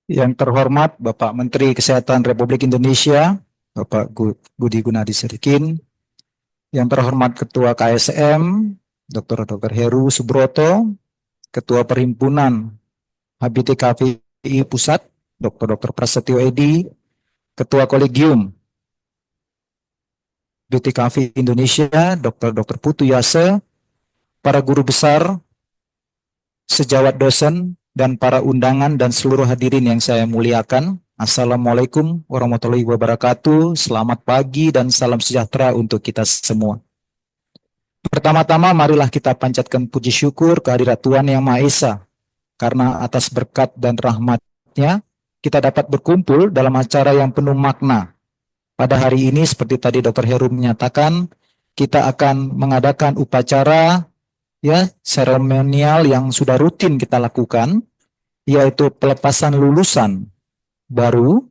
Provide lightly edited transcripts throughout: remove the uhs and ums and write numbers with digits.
Yang terhormat Bapak Menteri Kesehatan Republik Indonesia, Bapak Budi Gunadi Sadikin, yang terhormat Ketua KSM, Dr. Heru Subroto, Ketua Perhimpunan HBTKVI Pusat, Dr. Prasetyo Edi, Ketua Kolegium BTKV Indonesia, Dr. Putu Yase, para guru besar, sejawat dosen, dan para undangan dan seluruh hadirin yang saya muliakan. Assalamualaikum warahmatullahi wabarakatuh. Selamat pagi dan salam sejahtera untuk kita semua. Pertama-tama marilah kita panjatkan puji syukur kehadirat Tuhan Yang Maha Esa, karena atas berkat dan rahmat-Nya kita dapat berkumpul dalam acara yang penuh makna. Pada hari ini seperti tadi Dr. Heru menyatakan, kita akan mengadakan upacara seremonial yang sudah rutin kita lakukan, yaitu pelepasan lulusan baru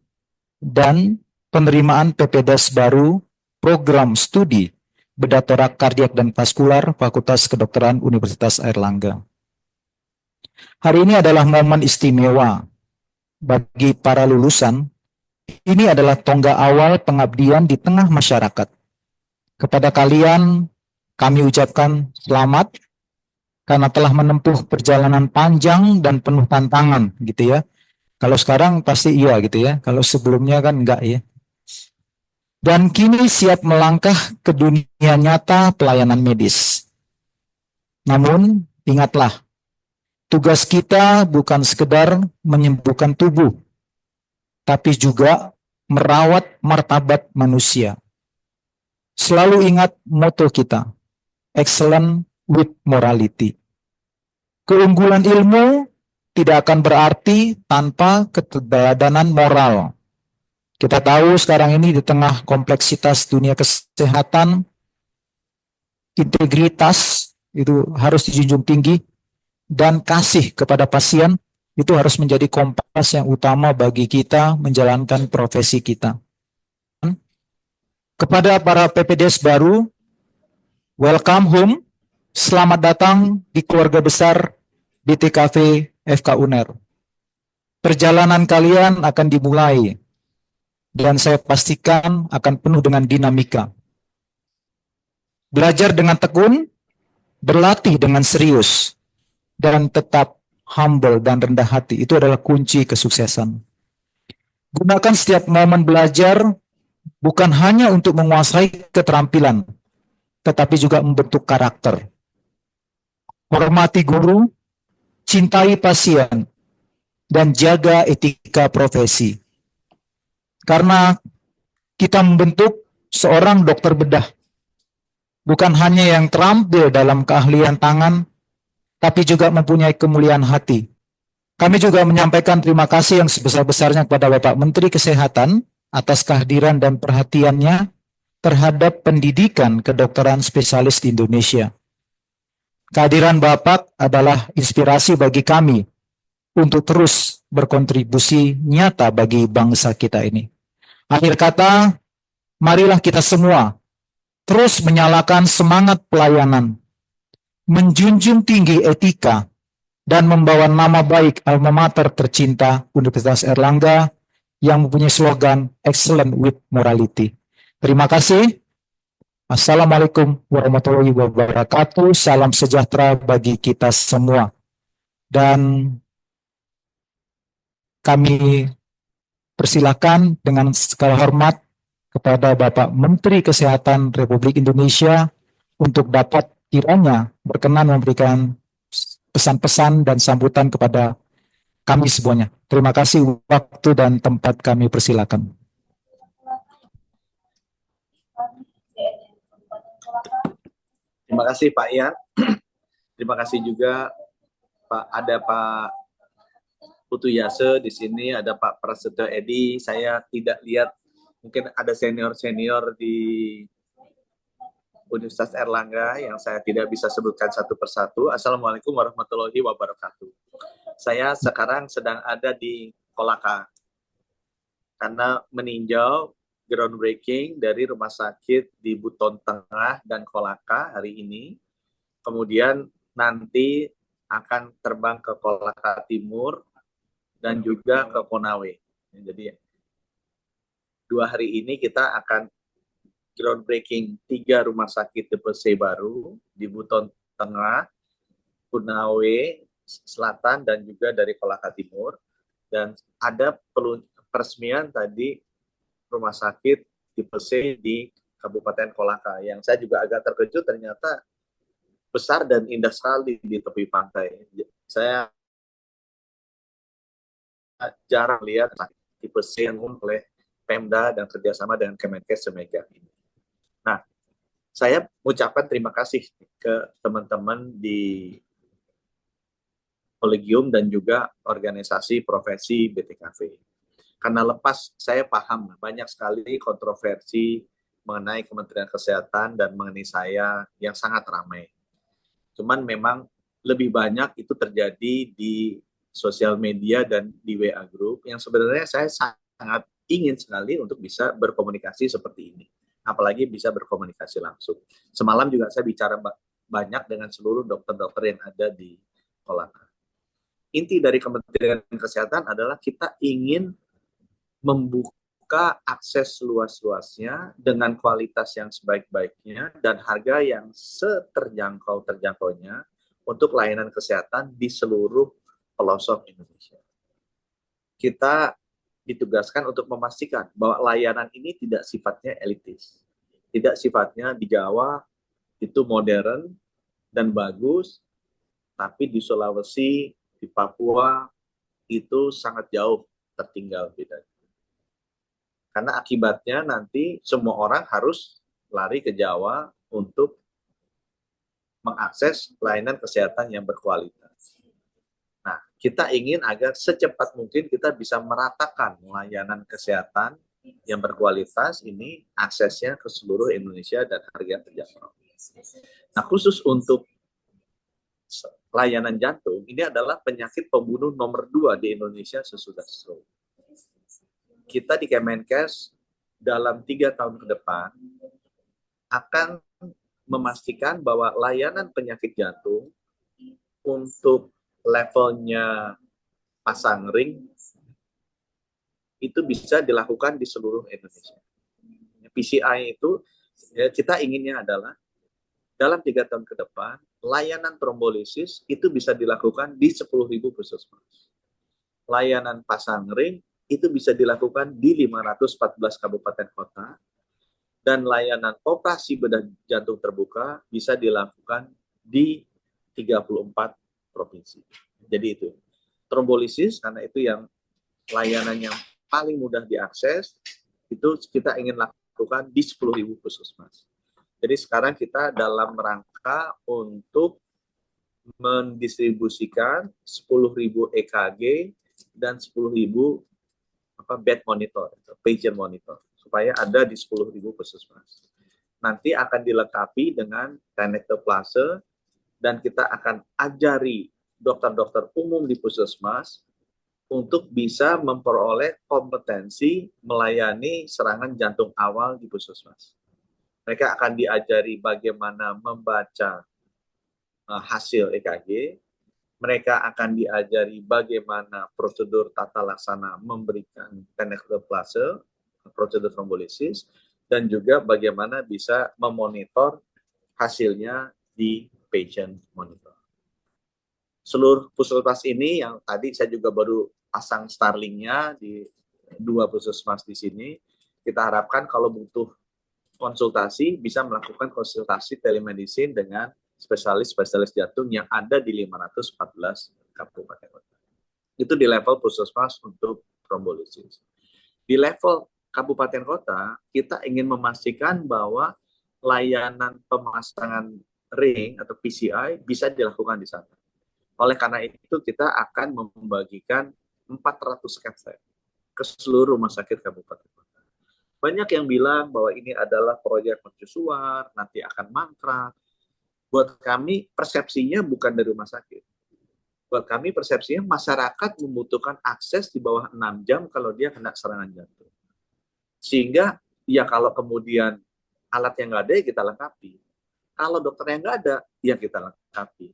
dan penerimaan PPDS baru program studi bedah torak kardiak dan vaskular Fakultas Kedokteran Universitas Airlangga. Hari ini adalah momen istimewa bagi para lulusan. Ini adalah tonggak awal pengabdian di tengah masyarakat. Kepada kalian kami ucapkan selamat karena telah menempuh perjalanan panjang dan penuh tantangan gitu ya. Kalau sekarang pasti iya gitu ya, kalau sebelumnya kan enggak ya. Dan kini siap melangkah ke dunia nyata pelayanan medis. Namun ingatlah, tugas kita bukan sekedar menyembuhkan tubuh, tapi juga merawat martabat manusia. Selalu ingat moto kita, excellent with morality. Keunggulan ilmu tidak akan berarti tanpa keteladanan moral. Kita tahu sekarang ini di tengah kompleksitas dunia kesehatan, integritas itu harus dijunjung tinggi, dan kasih kepada pasien itu harus menjadi kompas yang utama bagi kita menjalankan profesi kita. Kepada para PPDS baru, welcome home, selamat datang di keluarga besar BTKV FK UNER. Perjalanan kalian akan dimulai, dan saya pastikan akan penuh dengan dinamika. Belajar dengan tekun, berlatih dengan serius, dan tetap humble dan rendah hati. Itu adalah kunci kesuksesan. Gunakan setiap momen belajar bukan hanya untuk menguasai keterampilan, tetapi juga membentuk karakter. Hormati guru, cintai pasien, dan jaga etika profesi. Karena kita membentuk seorang dokter bedah, bukan hanya yang terampil dalam keahlian tangan, tapi juga mempunyai kemuliaan hati. Kami juga menyampaikan terima kasih yang sebesar-besarnya kepada Bapak Menteri Kesehatan atas kehadiran dan perhatiannya terhadap pendidikan kedokteran spesialis di Indonesia. Kehadiran Bapak adalah inspirasi bagi kami untuk terus berkontribusi nyata bagi bangsa kita ini. Akhir kata, marilah kita semua terus menyalakan semangat pelayanan, menjunjung tinggi etika, dan membawa nama baik alma mater tercinta Universitas Airlangga yang mempunyai slogan Excellent with Morality. Terima kasih. Assalamualaikum warahmatullahi wabarakatuh. Salam sejahtera bagi kita semua. Dan kami persilakan dengan segala hormat kepada Bapak Menteri Kesehatan Republik Indonesia untuk dapat kiranya berkenan memberikan pesan-pesan dan sambutan kepada kami semuanya. Terima kasih, waktu dan tempat kami persilakan. Terima kasih Pak Ian. Terima kasih juga Pak Putu Yase di sini, ada Pak Prasetyo Edi. Saya tidak lihat, mungkin ada senior-senior di Universitas Airlangga yang saya tidak bisa sebutkan satu persatu. Assalamualaikum warahmatullahi wabarakatuh. Saya sekarang sedang ada di Kolaka karena meninjau groundbreaking dari rumah sakit di Buton Tengah dan Kolaka hari ini. Kemudian nanti akan terbang ke Kolaka Timur dan juga ke Konawe. Jadi 2 hari ini kita akan groundbreaking 3 rumah sakit tipe C baru di Buton Tengah, Konawe Selatan, dan juga dari Kolaka Timur. Dan ada peresmian tadi rumah sakit tipe C di Kabupaten Kolaka, yang saya juga agak terkejut ternyata besar dan indah sekali di tepi pantai. Saya jarang lihat tipe C yang oleh Pemda dan kerjasama dengan Kemenkes semegah ini. Nah, saya mengucapkan terima kasih ke teman-teman di Kolegium dan juga organisasi profesi BTKV. Karena lepas saya paham banyak sekali kontroversi mengenai Kementerian Kesehatan dan mengenai saya yang sangat ramai. Cuman memang lebih banyak itu terjadi di sosial media dan di WA Group yang sebenarnya saya sangat ingin sekali untuk bisa berkomunikasi seperti ini. Apalagi bisa berkomunikasi langsung. Semalam juga saya bicara banyak dengan seluruh dokter-dokter yang ada di Kolaka. Inti dari Kementerian Kesehatan adalah kita ingin membuka akses luas-luasnya dengan kualitas yang sebaik-baiknya dan harga yang seterjangkau-terjangkaunya untuk layanan kesehatan di seluruh pelosok Indonesia. Kita ditugaskan untuk memastikan bahwa layanan ini tidak sifatnya elitis. Tidak sifatnya di Jawa itu modern dan bagus, tapi di Sulawesi, di Papua itu sangat jauh tertinggal bedanya. Karena akibatnya nanti semua orang harus lari ke Jawa untuk mengakses layanan kesehatan yang berkualitas. Nah, kita ingin agar secepat mungkin kita bisa meratakan layanan kesehatan yang berkualitas ini aksesnya ke seluruh Indonesia dan harga terjangkau. Nah, khusus untuk layanan jantung, ini adalah penyakit pembunuh nomor 2 di Indonesia sesudah stroke. Kita di Kemenkes dalam 3 tahun ke depan akan memastikan bahwa layanan penyakit jantung untuk levelnya pasang ring itu bisa dilakukan di seluruh Indonesia. PCI itu kita inginnya adalah dalam 3 tahun ke depan layanan trombolisis itu bisa dilakukan di 10.000 puskesmas. Layanan pasang ring itu bisa dilakukan di 514 kabupaten kota, dan layanan operasi bedah jantung terbuka bisa dilakukan di 34 provinsi. Jadi itu. Trombolisis, karena itu yang layanan yang paling mudah diakses, itu kita ingin lakukan di 10.000 puskesmas. Jadi sekarang kita dalam rangka untuk mendistribusikan 10.000 EKG dan 10.000 bed monitor, patient monitor, supaya ada di 10.000 puskesmas. Nanti akan dilengkapi dengan tenecteplase dan kita akan ajari dokter-dokter umum di puskesmas untuk bisa memperoleh kompetensi melayani serangan jantung awal di puskesmas. Mereka akan diajari bagaimana membaca hasil EKG, mereka akan diajari bagaimana prosedur tata laksana memberikan tenecteplase, prosedur trombolisis, dan juga bagaimana bisa memonitor hasilnya di patient monitor. Seluruh puskesmas ini yang tadi saya juga baru pasang Starlink-nya di 2 puskesmas di sini, kita harapkan kalau butuh konsultasi bisa melakukan konsultasi telemedicine dengan spesialis-spesialis jantung yang ada di 514 kabupaten kota. Itu di level puskesmas untuk trombolisis. Di level kabupaten kota, kita ingin memastikan bahwa layanan pemasangan ring atau PCI bisa dilakukan di sana. Oleh karena itu, kita akan membagikan 400 cath ke seluruh rumah sakit kabupaten kota. Banyak yang bilang bahwa ini adalah proyek mercusuar, nanti akan mangkrak. Buat kami persepsinya bukan dari rumah sakit. Buat kami persepsinya masyarakat membutuhkan akses di bawah 6 jam kalau dia kena serangan jantung. Sehingga ya kalau kemudian alat yang nggak ada ya kita lengkapi. Kalau dokter yang nggak ada ya kita lengkapi.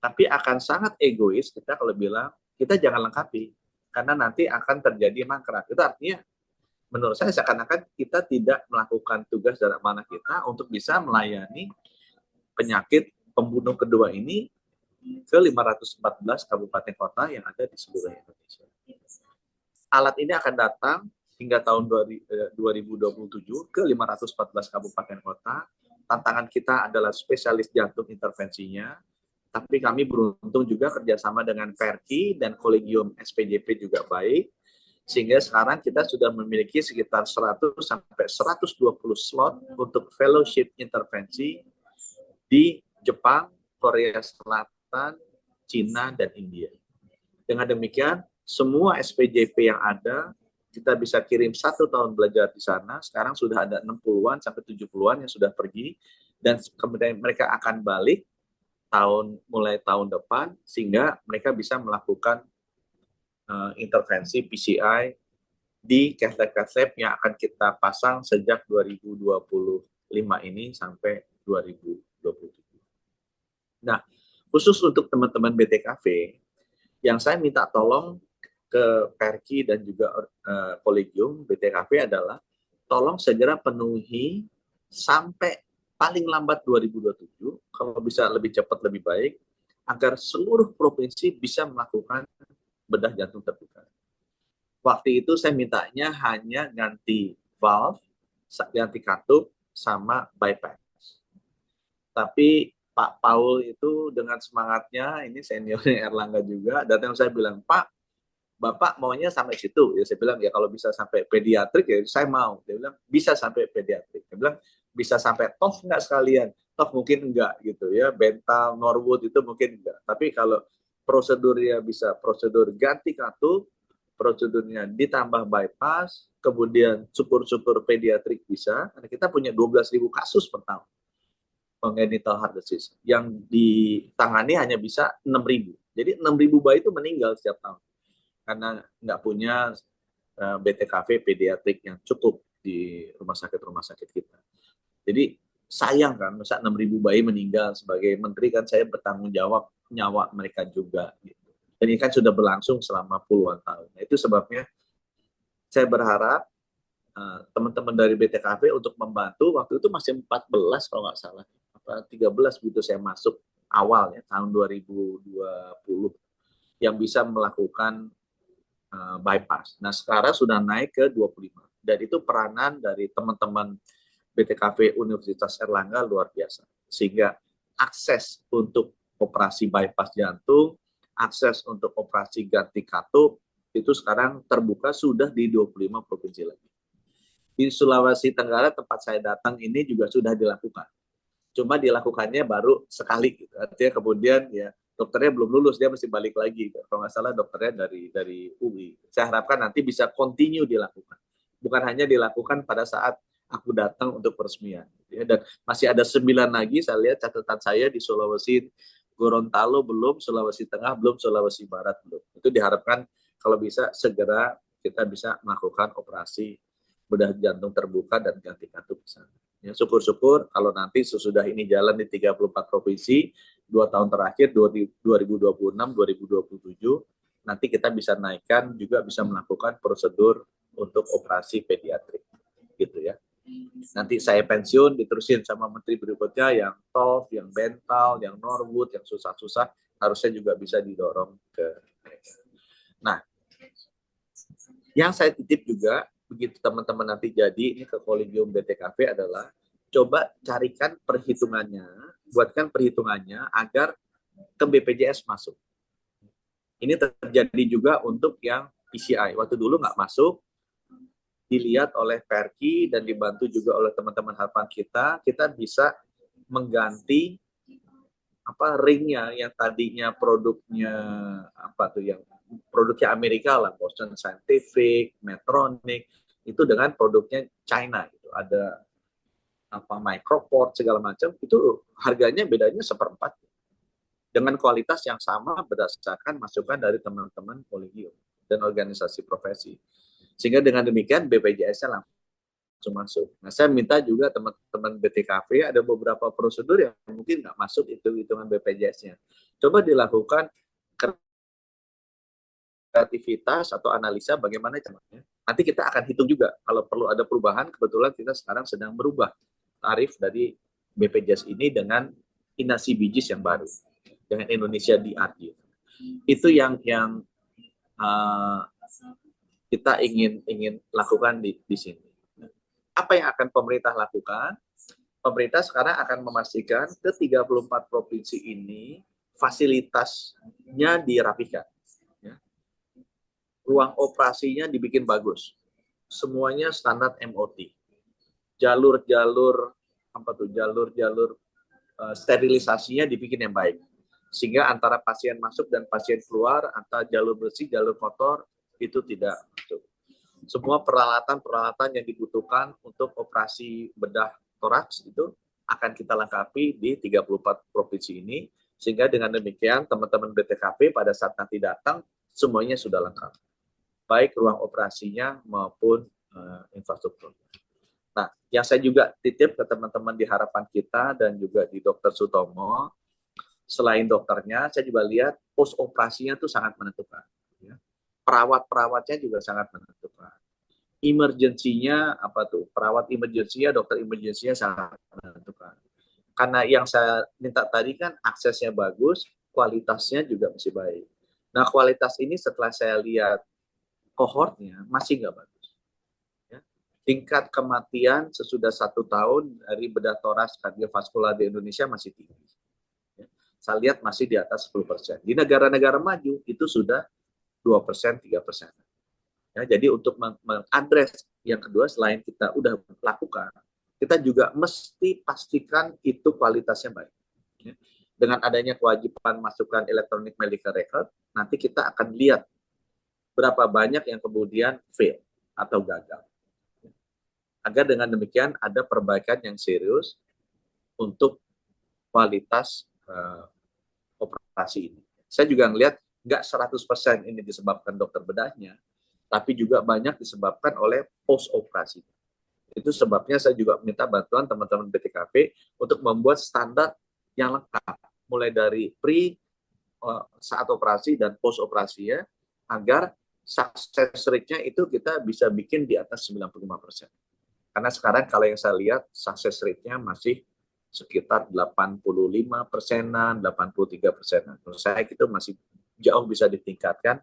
Tapi akan sangat egois kita kalau bilang kita jangan lengkapi. karena nanti akan terjadi mangkrak. Itu artinya menurut saya seakan-akan kita tidak melakukan tugas dan amanah kita untuk bisa melayani penyakit pembunuh kedua ini ke 514 kabupaten kota yang ada di seluruh Indonesia. Alat ini akan datang hingga tahun 2027 ke 514 kabupaten kota. Tantangan kita adalah spesialis jantung intervensinya, tapi kami beruntung juga kerjasama dengan Perki dan Kolegium SPJP juga baik, sehingga sekarang kita sudah memiliki sekitar 100 sampai 120 slot untuk fellowship intervensi di Jepang, Korea Selatan, Cina, dan India. Dengan demikian, semua SPJP yang ada, kita bisa kirim 1 tahun belajar di sana, sekarang sudah ada 60-an sampai 70-an yang sudah pergi, dan kemudian mereka akan balik mulai tahun depan, sehingga mereka bisa melakukan intervensi PCI di cath-lab yang akan kita pasang sejak 2025 ini sampai 2027. Nah, khusus untuk teman-teman BTKV, yang saya minta tolong ke Perki dan juga Kolegium BTKV adalah tolong segera penuhi sampai paling lambat 2027, kalau bisa lebih cepat lebih baik, agar seluruh provinsi bisa melakukan bedah jantung terbuka. Waktu itu saya mintanya hanya ganti valve, ganti katup, sama bypass. Tapi Pak Paul itu dengan semangatnya, ini seniornya Erlangga juga, datang saya bilang, Pak, Bapak maunya sampai situ. Ya saya bilang, ya kalau bisa sampai pediatrik, ya saya mau. Dia bilang, bisa sampai pediatrik. Dia bilang, bisa sampai TOF nggak sekalian? TOF mungkin enggak gitu ya, Bental, Norwood itu mungkin enggak. Tapi kalau prosedurnya bisa prosedur ganti katup, prosedurnya ditambah bypass, kemudian syukur-syukur pediatrik bisa, karena kita punya 12.000 kasus per tahun congenital heart disease, yang ditangani hanya bisa 6.000. Jadi 6.000 bayi itu meninggal setiap tahun karena nggak punya BTKV pediatrik yang cukup di rumah sakit kita. Jadi sayang kan, masa 6.000 bayi meninggal, sebagai menteri kan saya bertanggung jawab nyawa mereka juga. Gitu. Dan ini kan sudah berlangsung selama puluhan tahun. Nah, itu sebabnya saya berharap teman-teman dari BTKV untuk membantu. Waktu itu masih 14 kalau nggak salah, 13 begitu saya masuk awalnya tahun 2020 yang bisa melakukan bypass. Nah sekarang sudah naik ke 25 dan itu peranan dari teman-teman BTKV Universitas Erlangga luar biasa, sehingga akses untuk operasi bypass jantung, akses untuk operasi ganti katup itu sekarang terbuka sudah di 25 provinsi lagi. Di Sulawesi Tenggara tempat saya datang ini juga sudah dilakukan. Cuma dilakukannya baru sekali gitu. Artinya kemudian ya dokternya belum lulus, dia mesti balik lagi. Kalau nggak salah dokternya dari UI. Saya harapkan nanti bisa continue dilakukan. Bukan hanya dilakukan pada saat aku datang untuk peresmian. Ya. Dan masih ada 9 lagi, saya lihat catatan saya di Sulawesi, Gorontalo belum, Sulawesi Tengah belum, Sulawesi Barat belum. Itu diharapkan kalau bisa segera kita bisa melakukan operasi bedah jantung terbuka dan ganti katup di sana. Ya, syukur-syukur kalau nanti sesudah ini jalan di 34 provinsi, 2 tahun terakhir, 2026, 2027, nanti kita bisa naikkan, juga bisa melakukan prosedur untuk operasi pediatrik. Gitu ya. Nanti saya pensiun, diterusin sama menteri berikutnya, yang TOF, yang Bental, yang Norwood, yang susah-susah, harusnya juga bisa didorong ke mereka. Nah, yang saya titip juga, begitu teman-teman nanti jadi ini ke Kolegium BTKV adalah coba carikan perhitungannya, buatkan perhitungannya agar ke BPJS masuk. Ini terjadi juga untuk yang PCI. Waktu dulu nggak masuk, dilihat oleh Perki dan dibantu juga oleh teman-teman harapan kita bisa mengganti ringnya yang tadinya produknya yang produknya Amerika lah, Boston Scientific, Medtronic, itu dengan produknya China gitu. Ada Microport segala macam, itu harganya bedanya 1/4 dengan kualitas yang sama berdasarkan masukan dari teman-teman kolegium dan organisasi profesi. Sehingga dengan demikian BPJS-nya langsung masuk. Nah, saya minta juga teman-teman BTKV ada beberapa prosedur yang mungkin nggak masuk itu hitungan BPJS-nya. Coba dilakukan kreativitas atau analisa bagaimana caranya. Nanti kita akan hitung juga kalau perlu ada perubahan. Kebetulan kita sekarang sedang merubah tarif dari BPJS ini dengan inasi bijis yang baru, dengan Indonesia DRG. Itu yang kita ingin lakukan di sini. Apa yang akan pemerintah lakukan? Pemerintah sekarang akan memastikan ke 34 provinsi ini fasilitasnya dirapikan. Ya. Ruang operasinya dibikin bagus. Semuanya standar MOT. Jalur-jalur sterilisasinya dibikin yang baik. Sehingga antara pasien masuk dan pasien keluar, antara jalur bersih, jalur kotor, itu tidak masuk. Semua peralatan-peralatan yang dibutuhkan untuk operasi bedah toraks itu akan kita lengkapi di 34 provinsi ini, sehingga dengan demikian teman-teman BTKP pada saat nanti datang, semuanya sudah lengkap. Baik ruang operasinya maupun infrastruktur. Nah, yang saya juga titip ke teman-teman di harapan kita dan juga di Dr. Sutomo, selain dokternya, saya juga lihat pos operasinya itu sangat menentukan. Ya. Perawat-perawatnya juga sangat menentukan. Emergensinya apa tuh? Perawat emergensinya, dokter emergensinya sangat menentukan. Karena yang saya minta tadi kan aksesnya bagus, kualitasnya juga masih baik. Nah, kualitas ini setelah saya lihat kohortnya masih nggak bagus. Ya. Tingkat kematian sesudah 1 tahun dari bedah toraks kardiovaskular di Indonesia masih tinggi. Ya. Saya lihat masih di atas 10%. Di negara-negara maju itu sudah 2%, 3%. Ya, jadi untuk mengadres yang kedua, selain kita udah lakukan, kita juga mesti pastikan itu kualitasnya baik. Ya. Dengan adanya kewajiban masukkan electronic medical record, nanti kita akan lihat berapa banyak yang kemudian fail atau gagal. Agar dengan demikian ada perbaikan yang serius untuk kualitas operasi ini. Saya juga melihat nggak 100% ini disebabkan dokter bedahnya, tapi juga banyak disebabkan oleh post operasi. Itu sebabnya saya juga minta bantuan teman-teman BTKP untuk membuat standar yang lengkap, mulai dari saat operasi dan post operasi ya, agar success rate-nya itu kita bisa bikin di atas 95%. Karena sekarang kalau yang saya lihat success rate-nya masih sekitar 85%-an, 83%-an. Menurut saya itu masih jauh bisa ditingkatkan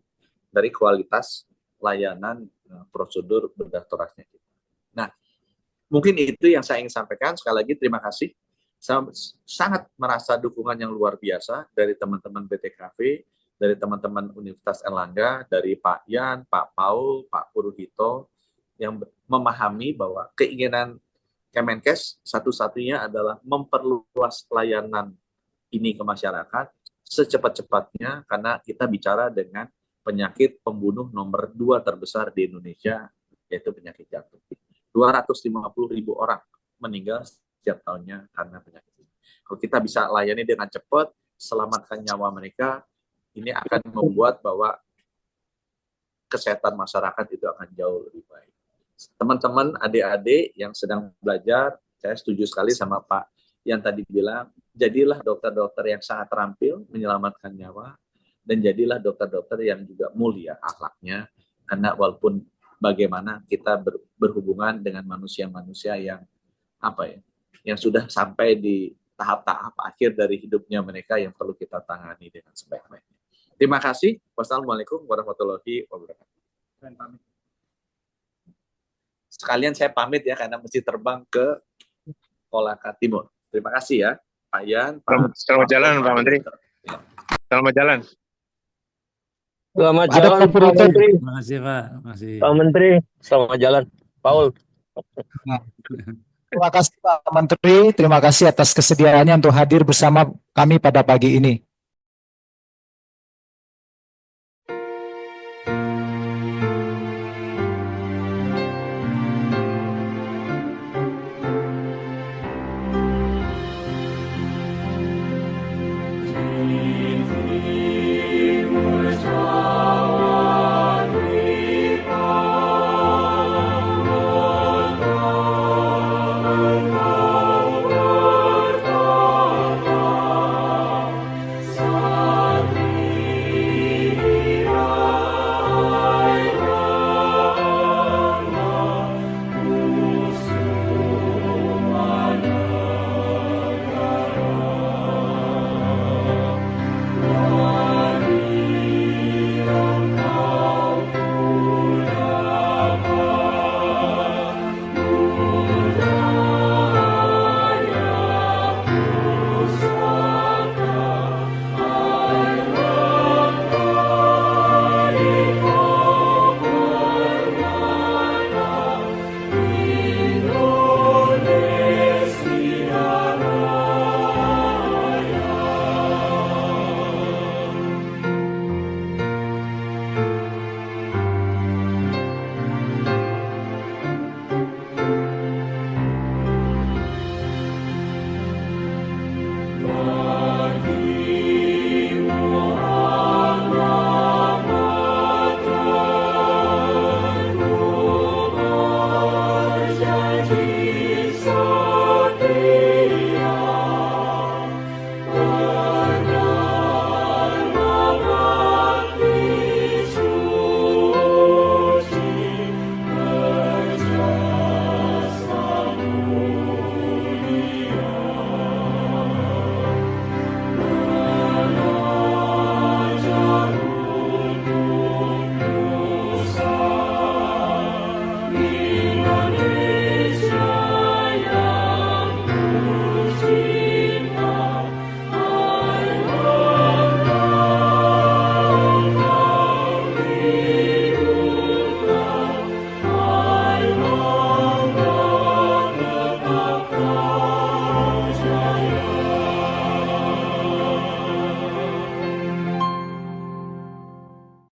dari kualitas layanan prosedur bedah toraksnya. Nah, mungkin itu yang saya ingin sampaikan. Sekali lagi terima kasih. Saya sangat merasa dukungan yang luar biasa dari teman-teman BTKP, dari teman-teman Universitas Erlangga, dari Pak Yan, Pak Paul, Pak Puruhito, yang memahami bahwa keinginan Kemenkes satu-satunya adalah memperluas layanan ini ke masyarakat secepat-cepatnya, karena kita bicara dengan penyakit pembunuh nomor 2 terbesar di Indonesia, yaitu penyakit jantung. 250.000 orang meninggal setiap tahunnya karena penyakit ini. Kalau kita bisa layani dengan cepat, selamatkan nyawa mereka, ini akan membuat bahwa kesehatan masyarakat itu akan jauh lebih baik. Teman-teman, adik-adik yang sedang belajar, saya setuju sekali sama Pak yang tadi bilang, jadilah dokter-dokter yang sangat terampil menyelamatkan nyawa, dan jadilah dokter-dokter yang juga mulia akhlaknya, karena walaupun bagaimana kita berhubungan dengan manusia-manusia yang yang sudah sampai di tahap-tahap akhir dari hidupnya mereka yang perlu kita tangani dengan sebaik-baiknya. Terima kasih. Wassalamualaikum warahmatullahi wabarakatuh. Sekalian saya pamit ya, karena mesti terbang ke Kolaka Timur. Terima kasih ya, Pak Yan. Selamat jalan, Pak Menteri. Selamat jalan. Selamat Ada jalan, Pak Pak Menteri. Terima kasih, Pak. Terima kasih. Pak Menteri, selamat jalan. Paul. Terima kasih Pak Menteri, terima kasih atas kesediaannya untuk hadir bersama kami pada pagi ini.